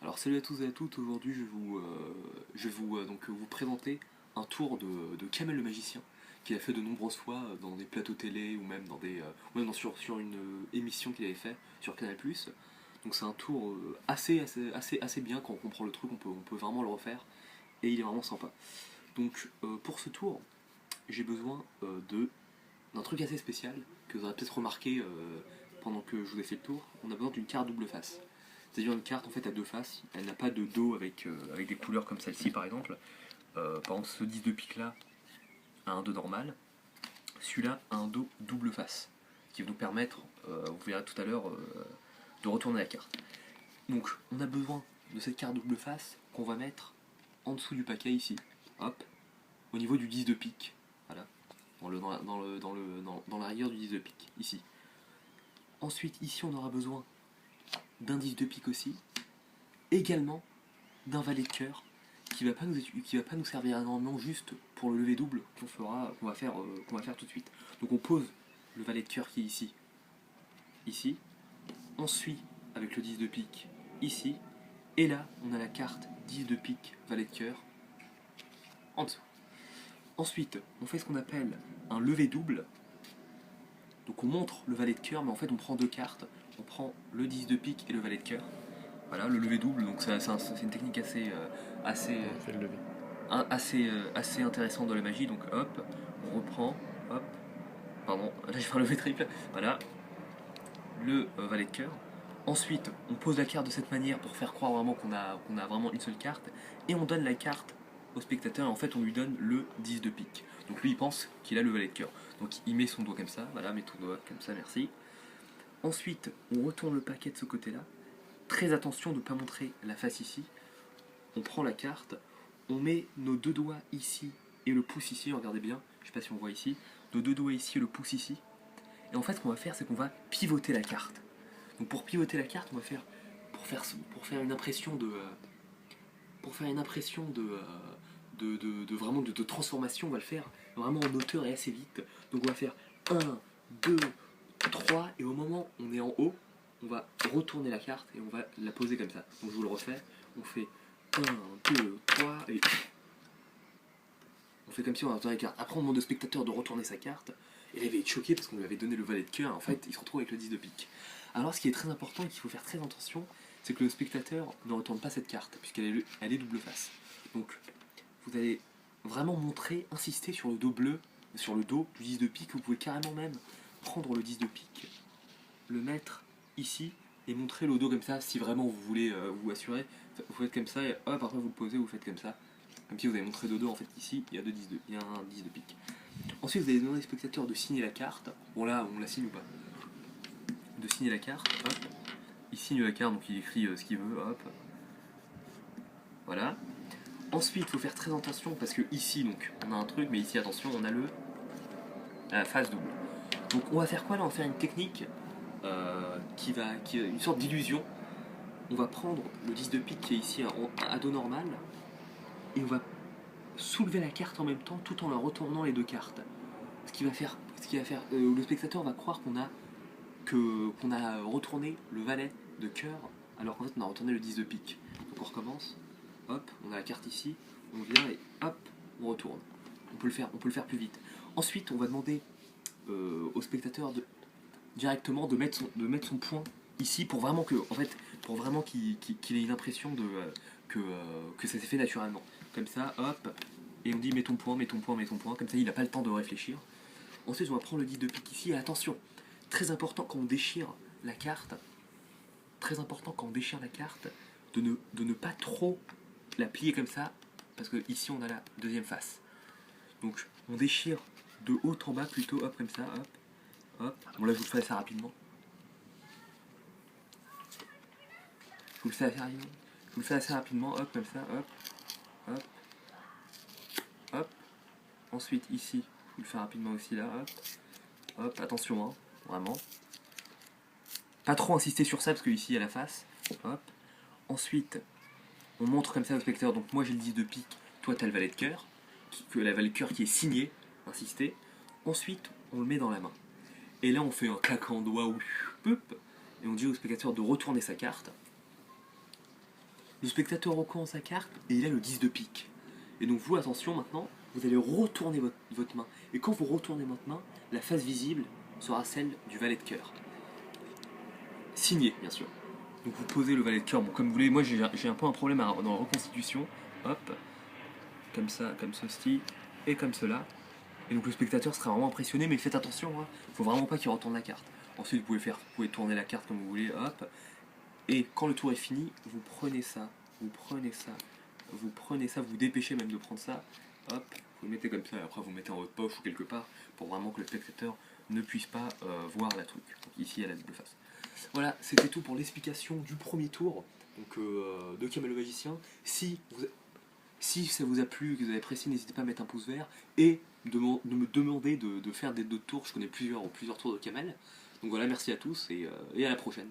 Alors salut à tous et à toutes, aujourd'hui je vais vous présenter un tour de Kamel le magicien qu'il a fait de nombreuses fois dans des plateaux télé ou même, sur une émission qu'il avait fait sur Canal+. Donc c'est un tour assez bien quand on comprend le truc, on peut vraiment le refaire et il est vraiment sympa. Donc pour ce tour, j'ai besoin d'un truc assez spécial que vous aurez peut-être remarqué pendant que je vous ai fait le tour. On a besoin d'une carte double face. C'est-à-dire une carte en fait à deux faces, elle n'a pas de dos avec des couleurs comme celle-ci par exemple. Par exemple ce 10 de pique là a un dos normal, celui-là a un dos double face, qui va nous permettre, vous verrez tout à l'heure, de retourner la carte. Donc on a besoin de cette carte double face qu'on va mettre en dessous du paquet ici, hop, au niveau du 10 de pique, voilà, dans l'arrière du 10 de pique, ici. Ensuite ici on aura besoin d'un 10 de pique aussi, également d'un valet de cœur qui va pas nous servir énormément juste pour le lever double qu'on va faire tout de suite. Donc on pose le valet de cœur qui est ici, on suit avec le 10 de pique ici, et là on a la carte 10 de pique, valet de cœur en dessous. Ensuite, on fait ce qu'on appelle un lever double. Donc on montre le valet de cœur, mais en fait on prend deux cartes. On prend le 10 de pique et le valet de cœur. Voilà, le lever double, donc c'est une technique assez, On fait le lever. assez intéressante dans la magie. Donc hop, on reprend, hop, pardon, là je fais un lever triple, voilà, le valet de cœur. Ensuite, on pose la carte de cette manière pour faire croire vraiment qu'on a vraiment une seule carte, et on donne la carte au spectateur, et en fait on lui donne le 10 de pique. Donc lui il pense qu'il a le valet de cœur. Donc il met son doigt comme ça, voilà, mets ton doigt comme ça, merci. Ensuite, on retourne le paquet de ce côté-là. Très attention de ne pas montrer la face ici. On prend la carte, on met nos deux doigts ici et le pouce ici, regardez bien, je sais pas si on voit ici, nos deux doigts ici et le pouce ici. Et en fait, ce qu'on va faire, c'est qu'on va pivoter la carte. Donc pour pivoter la carte, on va faire, pour faire une impression pour faire une impression de transformation, on va le faire vraiment en hauteur et assez vite. Donc on va faire un 2 3 et au moment où on est en haut, on va retourner la carte et on va la poser comme ça. Donc je vous le refais, on fait un 2 3 et on fait comme si on retournait la carte. Après on demande au spectateur de retourner sa carte et là il va être choqué parce qu'on lui avait donné le valet de cœur et en fait il se retrouve avec le 10 de pique. Alors ce qui est très important et qu'il faut faire très attention, c'est que le spectateur ne retourne pas cette carte puisqu'elle est double face. Donc vous allez vraiment montrer, insister sur le dos bleu, sur le dos du 10 de pique. Vous pouvez carrément même prendre le 10 de pique, le mettre ici et montrer le dos comme ça si vraiment vous voulez vous assurer. Vous faites comme ça et hop, après vous le posez, vous faites comme ça. Comme si vous avez montré le dos, en fait ici il y a, il y a un 10 de pique. Ensuite vous allez demander au spectateur de signer la carte. Bon là on la signe ou pas. De signer la carte, hop. Il signe la carte donc il écrit ce qu'il veut, hop. Voilà. Ensuite il faut faire très attention parce que ici donc on a un truc mais ici attention on a la face double. Donc on va faire quoi là? On va faire une technique qui est une sorte d'illusion. On va prendre le 10 de pique qui est ici à dos normal et on va soulever la carte en même temps tout en leur retournant les deux cartes. Le spectateur va croire qu'on a retourné le valet de cœur alors qu'en fait on a retourné le 10 de pique. Donc on recommence, hop, on a la carte ici, on vient et hop, on retourne. On peut le faire plus vite. Ensuite on va demander au spectateur directement de mettre son point ici pour vraiment qu'il ait une impression que ça s'est fait naturellement. Comme ça, hop, et on dit mets ton point, mets ton point, mets ton point, comme ça il n'a pas le temps de réfléchir. Ensuite on va prendre le 10 de pique ici, et attention, très important quand on déchire la carte, très important quand on déchire la carte, de ne pas trop la plier comme ça, parce que ici on a la deuxième face. Donc on déchire de haut en bas plutôt, hop comme ça, hop, hop. Bon là je vous le fais assez rapidement. Je vous le fais assez rapidement. Je vous le fais assez rapidement, hop comme ça, hop, hop, hop. Ensuite ici, je vous le fais rapidement aussi là, hop, hop, attention hein, vraiment. Pas trop insister sur ça parce que ici il y a la face, hop. Ensuite, on montre comme ça au spectateur, donc moi j'ai le 10 de pique, toi t'as le valet de cœur, la valet de cœur qui est signé, insister. Ensuite, on le met dans la main. Et là on fait un claquant de doigt ou et on dit au spectateur de retourner sa carte. le spectateur recommence sa carte et il a le 10 de pique. Et donc vous, attention maintenant, vous allez retourner votre main. Et quand vous retournez votre main, la face visible sera celle du valet de cœur. Signé, bien sûr. Donc vous posez le valet de cœur, bon, comme vous voulez. Moi j'ai un peu un problème dans la reconstitution. Hop, comme ça, comme ceci, et comme cela. Et donc le spectateur sera vraiment impressionné, mais faites attention, hein. Faut vraiment pas qu'il retourne la carte. Ensuite vous pouvez tourner la carte comme vous voulez, hop. Et quand le tour est fini, vous prenez ça, vous prenez ça, vous prenez ça, vous dépêchez même de prendre ça, hop, vous le mettez comme ça, et après vous le mettez en votre poche ou quelque part, pour vraiment que le spectateur ne puisse pas voir la truc. Donc ici, à la double face. Voilà, c'était tout pour l'explication du premier tour donc, de Kamel le Magicien. Si ça vous a plu, que vous avez apprécié, n'hésitez pas à mettre un pouce vert et de me demander de faire d'autres tours. Je connais plusieurs tours de Kamel. Donc voilà, merci à tous et à la prochaine.